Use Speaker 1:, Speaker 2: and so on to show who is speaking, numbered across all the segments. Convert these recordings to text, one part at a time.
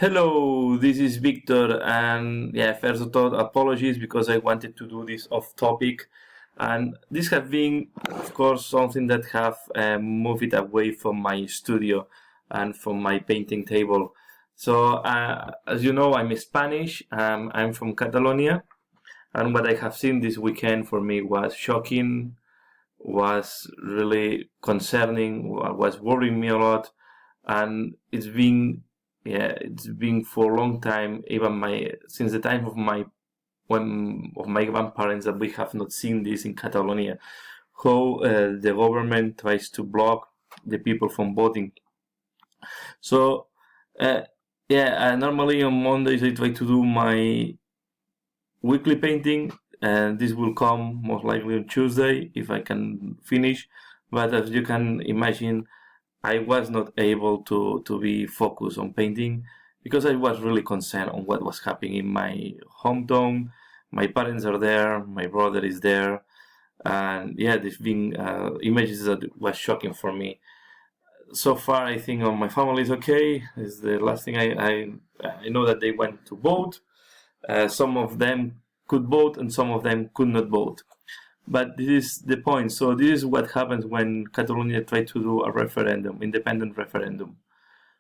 Speaker 1: Hello, this is Victor, and first of all, apologies because I wanted to do this off topic, and this has been, of course, something that have moved it away from my studio and from my painting table. So, as you know, I'm Spanish. I'm from Catalonia, and what I have seen this weekend for me was shocking, was really concerning, was worrying me a lot, and it's been for a long time, even since the time of my grandparents, that we have not seen this in Catalonia, how the government tries to block the people from voting. So uh, normally on Mondays I try to do my weekly painting, and this will come most likely on Tuesday if I can finish. But as you can imagine, I was not able to be focused on painting because I was really concerned on what was happening in my hometown. My parents are there, my brother is there, and there's been images that was shocking for me. So far, I think my family is okay. Is the last thing I know that they went to vote. Some of them could vote and some of them could not vote. But this is the point. So this is what happens when Catalonia tried to do a referendum, independent referendum.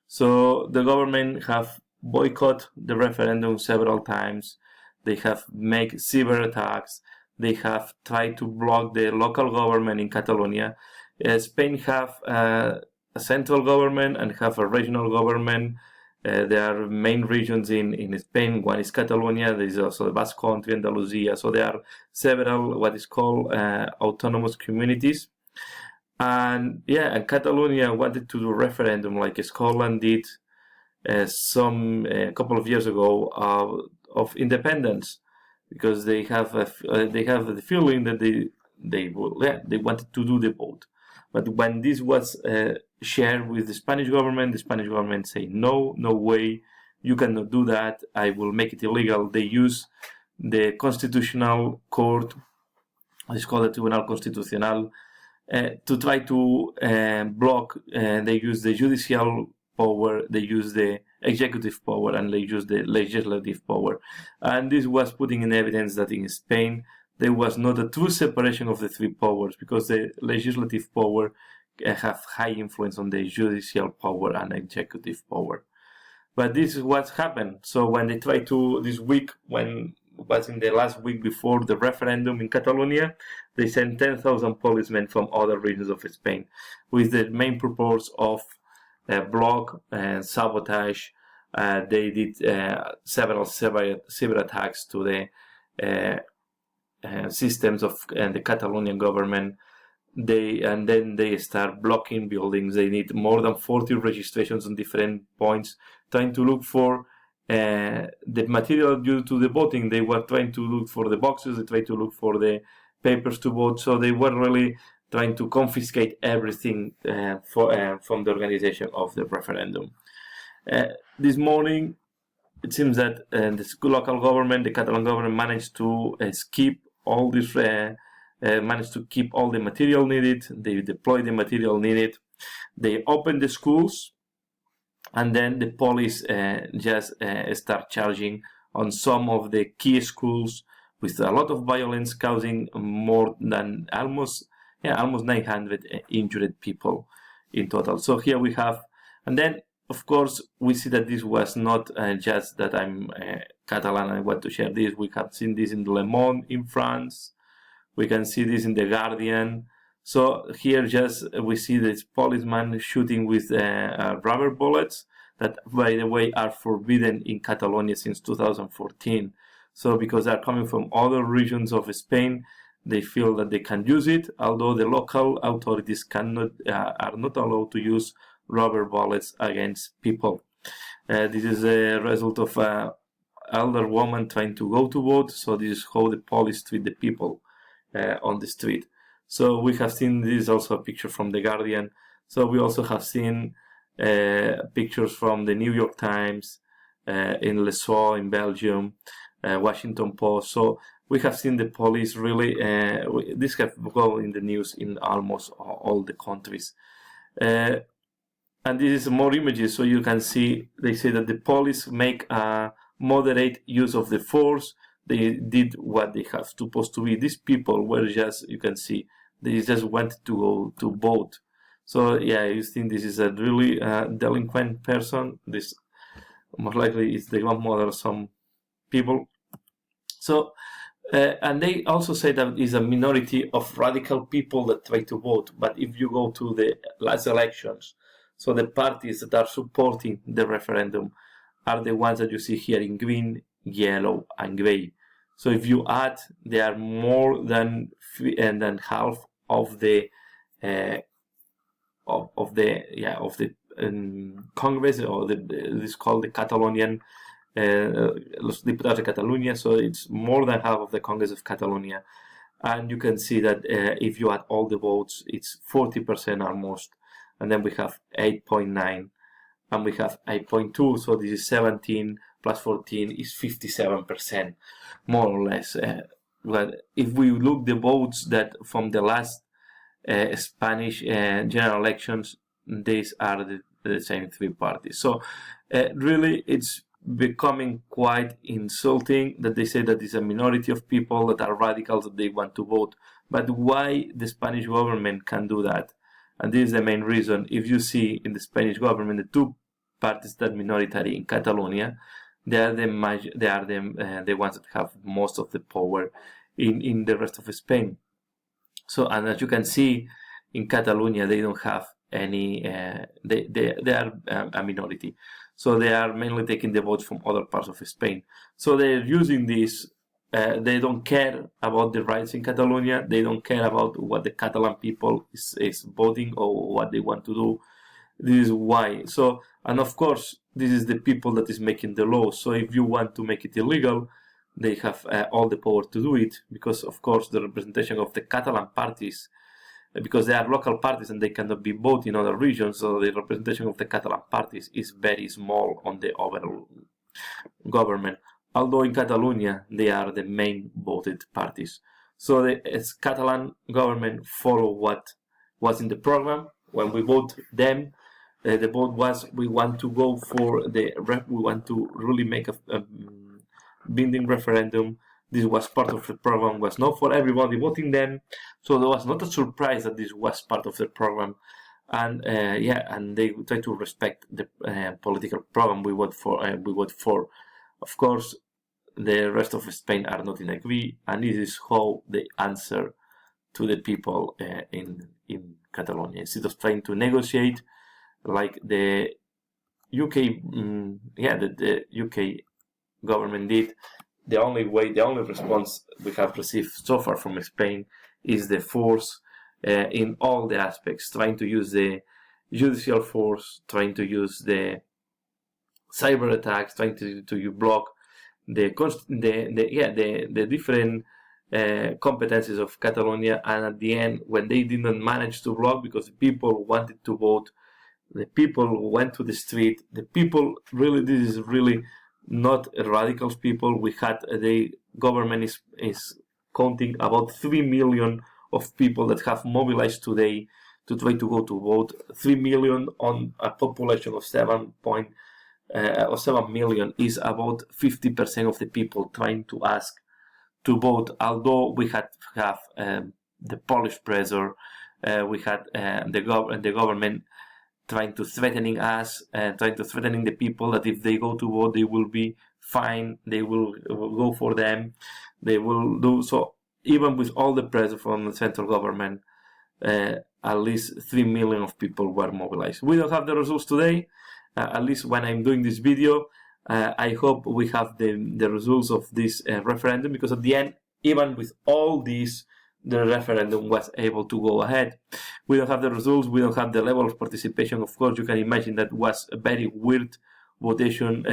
Speaker 1: So the government have boycotted the referendum several times. They have made cyber attacks. They have tried to block the local government in Catalonia. Spain have a central government and have a regional government. There are main regions in Spain. One is Catalonia. There is also the Basque Country, Andalusia. So there are several what is called autonomous communities. And Catalonia wanted to do a referendum like Scotland did some a couple of years ago of independence, because they have the feeling that they wanted to do the vote. But when this was shared with the Spanish government say, no way, you cannot do that. I will make it illegal. They use the constitutional court, it's called the Tribunal Constitucional, to try to block. They use the judicial power, they use the executive power, and they use the legislative power. And this was putting in evidence that in Spain there was not a true separation of the three powers, because the legislative power have high influence on the judicial power and executive power. But this is what happened. So when they tried to, this week, when was in the last week before the referendum in Catalonia, they sent 10,000 policemen from other regions of Spain with the main purpose of block and sabotage. They did several cyber attacks to the systems of the Catalonian government. Then they start blocking buildings. They need more than 40 registrations on different points, trying to look for the material due to the voting. They were trying to look for the boxes. They tried to look for the papers to vote. So they were really trying to confiscate everything from the organization of the referendum. This morning, it seems that the local government, the Catalan government, managed to managed to keep all the material needed. They deployed the material needed. They opened the schools, and then the police just start charging on some of the key schools with a lot of violence, causing more than almost 900 injured people in total. So here we have, and then of course we see that this was not just that I'm Catalan and I want to share this. We have seen this in Le Monde in France. We can see this in The Guardian. So here just we see this policeman shooting with rubber bullets that, by the way, are forbidden in Catalonia since 2014. So because they're coming from other regions of Spain, they feel that they can use it, although the local authorities are not allowed to use rubber bullets against people. This is a result of an elder woman trying to go to vote. So this is how the police treat the people on the street. So we have seen this, also a picture from The Guardian. So we also have seen pictures from the New York Times, in Les Sceaux in Belgium, Washington Post. So we have seen the police really, this have gone in the news in almost all the countries. And this is more images, so you can see they say that the police make a moderate use of the force. They did what they have supposed to be. These people were just, you can see, they just wanted to go to vote. So yeah, you think this is a really delinquent person. This most likely is the grandmother of some people. So and they also say that is a minority of radical people that try to vote. But if you go to the last elections, so the parties that are supporting the referendum are the ones that you see here in green, yellow, and gray. So if you add, they are more than half of the Congress, or it's called the Catalonian Los Diputados de Catalunya. So it's more than half of the Congress of Catalonia, and you can see that if you add all the votes, it's 40% almost, and then we have 8.9, and we have 8.2. So this is 17 plus 14 is 57%, more or less. Well, if we look the votes that from the last Spanish general elections, these are the same three parties. So really, it's becoming quite insulting that they say that it's a minority of people that are radicals, that they want to vote. But why the Spanish government can do that? And this is the main reason. If you see in the Spanish government, the two parties that minority in Catalonia, they are the ones that have most of the power in the rest of Spain. So, and as you can see, in Catalonia, they don't have any, they are a minority. So they are mainly taking the votes from other parts of Spain. So they're using this, they don't care about the rights in Catalonia, they don't care about what the Catalan people is voting or what they want to do. This is why. So, and of course, this is the people that is making the law. So if you want to make it illegal, they have all the power to do it, because of course the representation of the Catalan parties, because they are local parties and they cannot be voted in other regions, so the representation of the Catalan parties is very small on the overall government. Although in Catalonia they are the main voted parties. So the Catalan government follow what was in the program. When we vote them, the vote was we want to go for we want to really make a binding referendum. This was part of the program, was not for everybody voting them, so there was not a surprise that this was part of the program. And and they try to respect the political program we vote for. Of course, the rest of Spain are not in agree, and this is how they answer to the people in Catalonia. Instead of trying to negotiate, like the UK, the UK government did, the only response we have received so far from Spain is the force in all the aspects, trying to use the judicial force, trying to use the cyber attacks, trying to block the different competencies of Catalonia. And at the end, when they didn't manage to block because the people wanted to vote, the people went to the street, the people really, this is really not radicals people. We had the government is counting about 3 million of people that have mobilized today to try to go to vote. 3 million on a population of 7 million is about 50% of the people trying to ask to vote. Although we have the Polish pressure, we had the government trying to threatening us, trying to threatening the people that if they go to vote, they will be fine, they will go for them, they will do so. Even with all the pressure from the central government, at least 3 million of people were mobilized. We don't have the results today, at least when I'm doing this video. I hope we have the results of this referendum, because at the end, even with all these, the referendum was able to go ahead. We don't have the results, we don't have the level of participation. Of course, you can imagine that was a very weird votation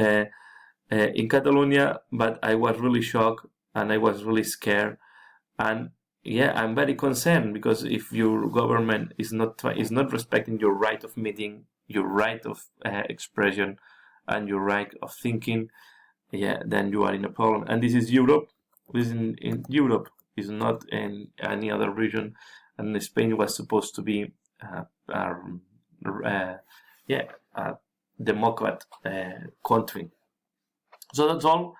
Speaker 1: in Catalonia, but I was really shocked and I was really scared. And yeah, I'm very concerned, because if your government is not respecting your right of meeting, your right of expression, and your right of thinking, then you are in a problem. And this is Europe. This is in Europe. Is not in any other region, and Spain was supposed to be democrat country. So that's all.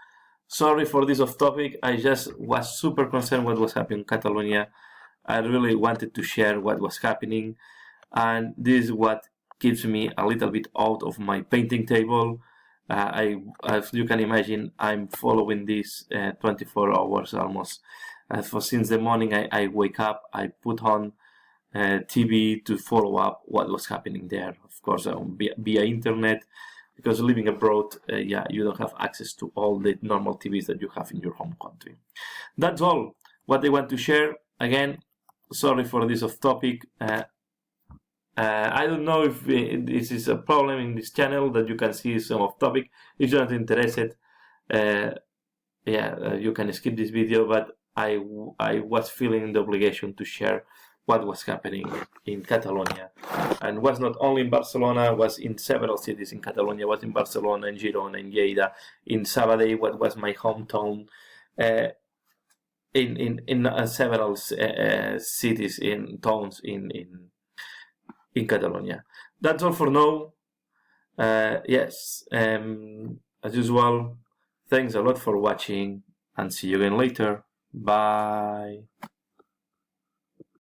Speaker 1: Sorry for this off topic. I just was super concerned what was happening in Catalonia. I really wanted to share what was happening, and this is what keeps me a little bit out of my painting table. As you can imagine, I'm following this 24 hours almost. Since the morning I wake up, I put on TV to follow up what was happening there. Of course, via internet, because living abroad, you don't have access to all the normal TVs that you have in your home country. That's all what I want to share. Again, sorry for this off topic. I don't know if this is a problem in this channel that you can see some off topic. If you're not interested, you can skip this video, but I was feeling the obligation to share what was happening in Catalonia, and was not only in Barcelona, was in several cities in Catalonia, was in Barcelona, in Girona, in Lleida, in Sabadell, what was my hometown, in several cities, in towns in Catalonia. That's all for now. As usual, thanks a lot for watching, and see you again later. Bye.